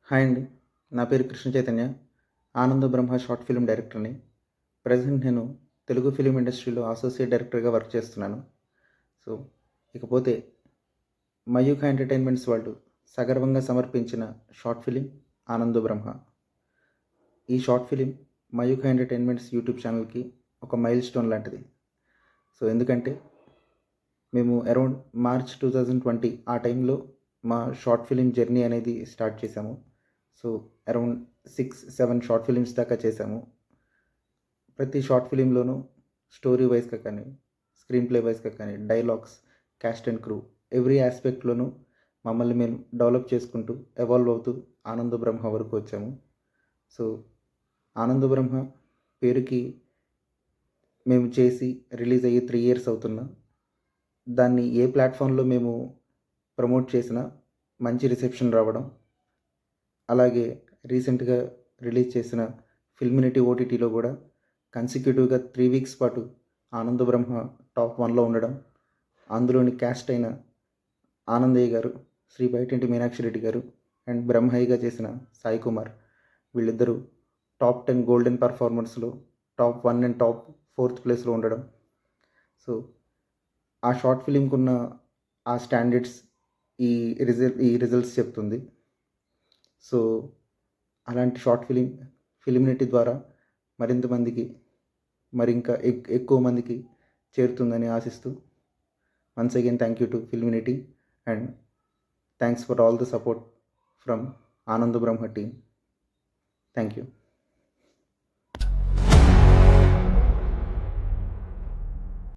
Hi అండి. నా పేరు కృష్ణ చైతన్య. ఆనంద బ్రహ్మ షార్ట్ ఫిల్మ్ డైరెక్టర్‌ని. ప్రెజెంట్ నేను తెలుగు ఫిల్మ్ ఇండస్ట్రీలో అసోసియేట్ డైరెక్టర్‌గా వర్క్ చేస్తున్నాను. సో, ఇకపోతే మయూఖ ఎంటర్‌టైన్‌మెంట్స్ వాళ్ళు సగర్వంగా సమర్పించిన షార్ట్ ఫిల్మ్ 'ఆనంద బ్రహ్మ'. ఈ short film Mayukha entertainments YouTube ఛానల్‌కి ఒక మైల్ స్టోన్ లాంటిది. సో, ఎందుకంటే మేము అరౌండ్ మార్చ్ 2020 ఆ టైంలో మా షార్ట్ ఫిల్మ్ జర్నీ అనేది స్టార్ట్ చేశాము. సో, అరౌండ్ 6, 7 షార్ట్ ఫిల్మ్స్ దాకా చేశాము. ప్రతి షార్ట్ ఫిల్మ్‌లోనూ స్టోరీ వైస్‌గా కానీ, స్క్రీన్ ప్లే వైస్‌గా కానీ, dialogues, cast and crew every యాస్పెక్ట్‌లోనూ మమ్మల్ని మేము డెవలప్ చేసుకుంటూ, ఎవాల్వ్ అవుతూ 'ఆనంద బ్రహ్మ' వరకు వచ్చాము. సో, 'ఆనంద బ్రహ్మ' పేరుకి మేము చేసి రిలీజ్ అయ్యి 3 ఇయర్స్ అవుతున్నా. దాన్ని ఏ ప్లాట్‌ఫామ్‌లో మేము ప్రమోట్ చేసినా మంచి రిసెప్షన్ రావడం, అలాగే రీసెంట్‌గా రిలీజ్ చేసిన ఫిల్మినిటీ ఓటీటీలో గూడా కన్సిక్యూటివ్‌గా 3 వీక్స్ పాటు 'ఆనంద బ్రహ్మ' టాప్ 1లో ఉండడం, అందులోని క్యాస్ట్ అయిన ఆనందయ్య గారు, శ్రీ బైటింటి మీనాక్షి రెడ్డి గారు అండ్ బ్రహ్మయ్యగా చేసిన సాయి కుమార్ వీళ్ళిద్దరూ టాప్ 10 గోల్డెన్ పెర్ఫార్మర్స్‌లో టాప్ 1 అండ్ టాప్ 4థ్ ప్లేస్‌లో ఉండడం. సో, ఆ షార్ట్ ఫిల్మ్‌కున్న ఆ స్టాండర్డ్స్ ఈ రిజల్ట్స్ చెప్తుంది. సో, అలాంటి షార్ట్ ఫిల్మినిటీ ద్వారా మరింత మందికి మరింకా ఎక్కువ మందికి చేరుతుందని ఆశిస్తూ once again thank you to Filminity and thanks for all the support from Anando Brahma team. Thank you.